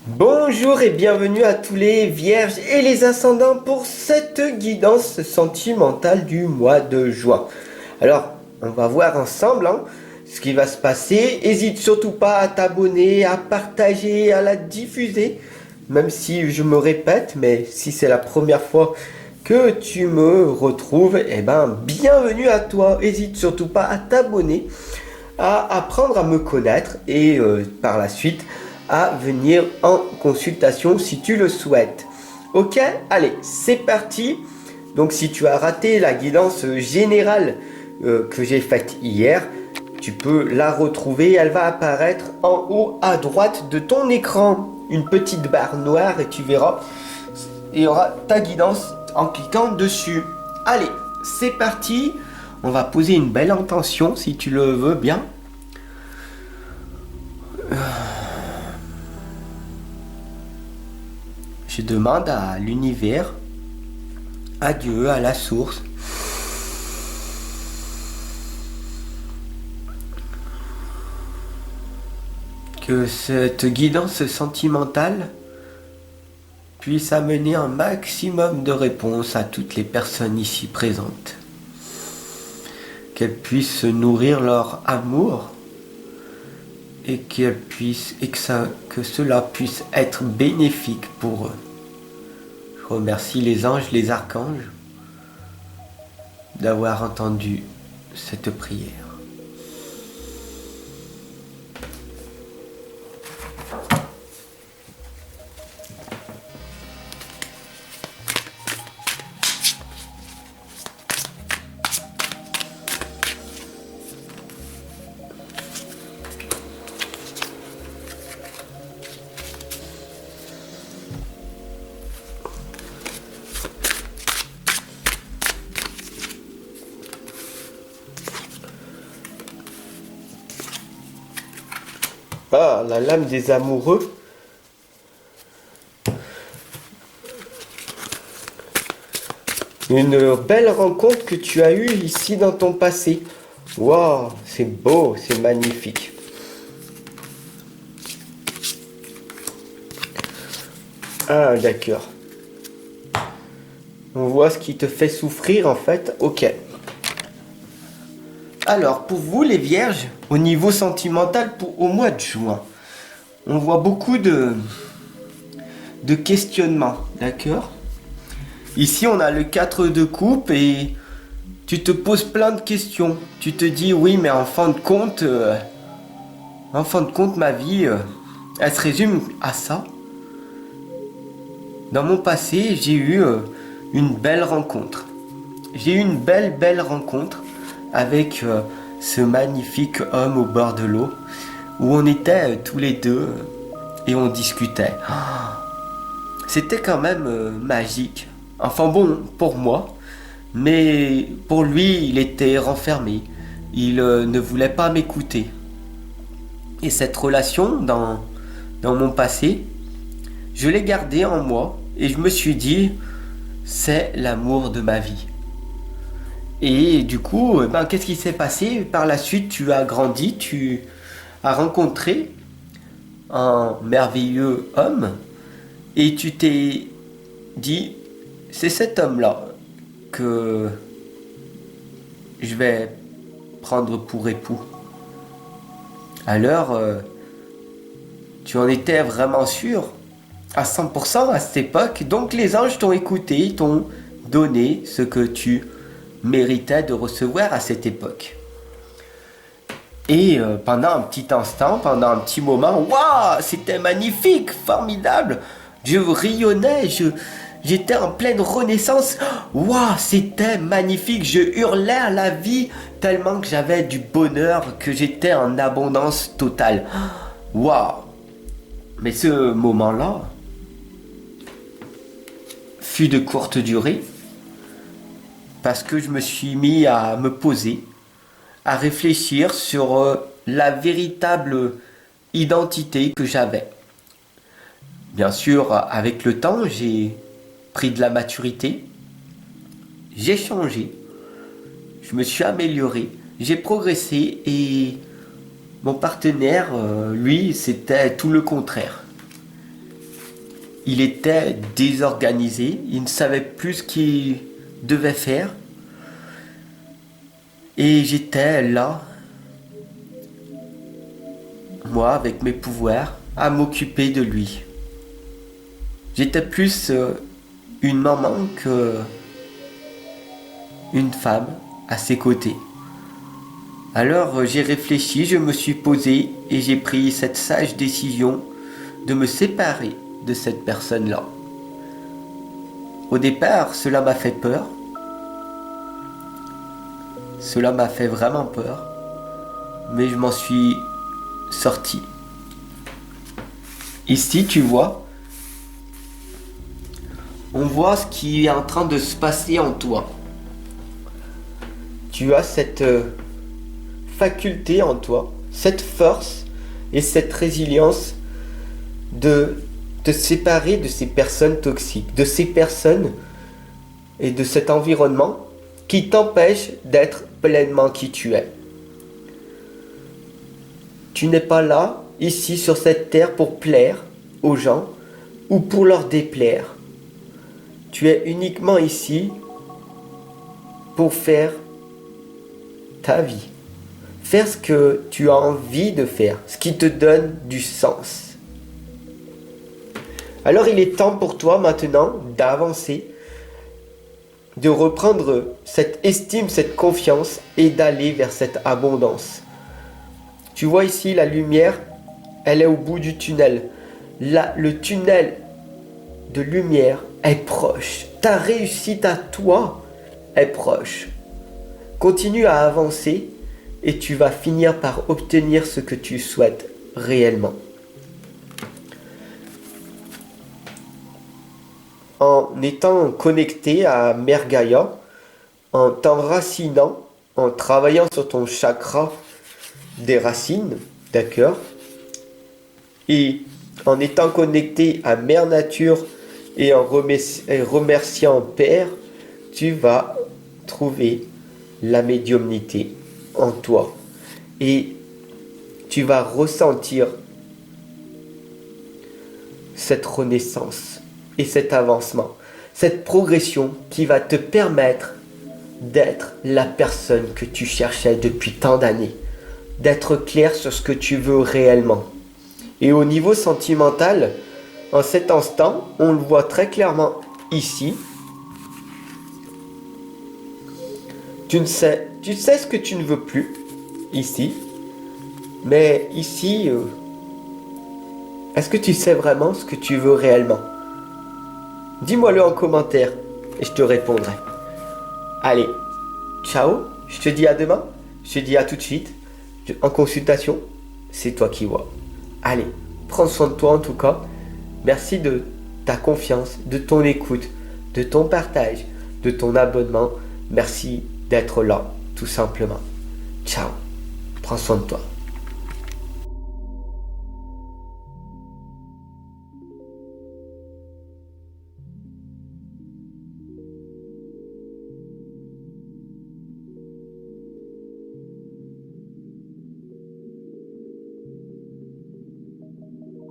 Bonjour et bienvenue à tous les vierges et les ascendants pour cette guidance sentimentale du mois de juin. Alors, on va voir ensemble ce qui va se passer. N'hésite surtout pas à t'abonner, à partager, à la diffuser. Même si je me répète, mais si c'est la première fois que tu me retrouves, eh ben, bienvenue à toi. N'hésite surtout pas à t'abonner, à apprendre à me connaître et par la suite à venir en consultation si tu le souhaites. Ok, allez, c'est parti. Donc si tu as raté la guidance générale que j'ai faite hier, tu peux la retrouver. Elle va apparaître en haut à droite de ton écran. Une petite barre noire et tu verras, il y aura ta guidance en cliquant dessus. Allez, c'est parti. On va poser une belle intention si tu le veux bien. Je demande à l'univers, à Dieu, à la source, que cette guidance sentimentale puisse amener un maximum de réponses à toutes les personnes ici présentes. Qu'elles puissent nourrir leur amour et que cela puisse être bénéfique pour eux. Je remercie les anges, les archanges d'avoir entendu cette prière. Ah, la lame des amoureux. Une belle rencontre que tu as eue ici dans ton passé. Waouh, c'est beau, c'est magnifique. Ah, d'accord. On voit ce qui te fait souffrir en fait. Ok. Alors, pour vous les vierges, au niveau sentimental au mois de juin, on voit beaucoup de questionnements, d'accord? Ici, on a le 4 de coupe et tu te poses plein de questions. Tu te dis, oui, mais en fin de compte, ma vie, elle se résume à ça. Dans mon passé, j'ai eu une belle rencontre. J'ai eu une belle rencontre avec ce magnifique homme au bord de l'eau, où on était tous les deux et on discutait. C'était quand même magique. Enfin bon, pour moi, mais pour lui, il était renfermé. Il ne voulait pas m'écouter. Et cette relation, dans mon passé, je l'ai gardée en moi et je me suis dit, c'est l'amour de ma vie. Et du coup, qu'est-ce qui s'est passé? Par la suite, tu as grandi, tu as rencontré un merveilleux homme et tu t'es dit, c'est cet homme-là que je vais prendre pour époux. Alors, tu en étais vraiment sûr à 100% à cette époque. Donc les anges t'ont écouté, t'ont donné ce que tu méritais de recevoir à cette époque. Et pendant un petit instant, pendant un petit moment, waouh, c'était magnifique, formidable. Je rayonnais, j'étais en pleine renaissance. Waouh, c'était magnifique. Je hurlais à la vie tellement que j'avais du bonheur, que j'étais en abondance totale. Waouh. Mais ce moment-là fut de courte durée parce que je me suis mis à me poser, à réfléchir sur la véritable identité que j'avais. Bien sûr, avec le temps, j'ai pris de la maturité, j'ai changé, je me suis amélioré, j'ai progressé et mon partenaire, lui, c'était tout le contraire. Il était désorganisé, il ne savait plus ce qu'il devait faire. Et j'étais là, moi, avec mes pouvoirs, à m'occuper de lui. J'étais plus une maman que une femme à ses côtés. Alors j'ai réfléchi, je me suis posé et j'ai pris cette sage décision de me séparer de cette personne-là. Au départ, cela m'a fait peur. Cela m'a fait vraiment peur. Mais je m'en suis sorti. Ici, tu vois, on voit ce qui est en train de se passer en toi. Tu as cette faculté en toi, cette force et cette résilience de te séparer de ces personnes toxiques, de ces personnes et de cet environnement qui t'empêche d'être pleinement qui tu es. Tu n'es pas là, ici sur cette terre, pour plaire aux gens ou pour leur déplaire. Tu es uniquement ici pour faire ta vie. Faire ce que tu as envie de faire, ce qui te donne du sens. Alors il est temps pour toi maintenant d'avancer, de reprendre cette estime, cette confiance et d'aller vers cette abondance. Tu vois ici la lumière, elle est au bout du tunnel. Là, le tunnel de lumière est proche. Ta réussite à toi est proche. Continue à avancer et tu vas finir par obtenir ce que tu souhaites réellement. En étant connecté à Mère Gaïa, en t'enracinant, en travaillant sur ton chakra des racines, d'accord? Et en étant connecté à Mère Nature et en remerciant Père, tu vas trouver la médiumnité en toi. Et tu vas ressentir cette renaissance et cet avancement, cette progression qui va te permettre d'être la personne que tu cherchais depuis tant d'années, d'être clair sur ce que tu veux réellement. Et au niveau sentimental, en cet instant, on le voit très clairement ici. Tu sais ce que tu ne veux plus, ici. Mais ici, est-ce que tu sais vraiment ce que tu veux réellement? Dis-moi-le en commentaire et je te répondrai. Allez, ciao, je te dis à demain, je te dis à tout de suite. En consultation, c'est toi qui vois. Allez, prends soin de toi en tout cas. Merci de ta confiance, de ton écoute, de ton partage, de ton abonnement. Merci d'être là, tout simplement. Ciao, prends soin de toi.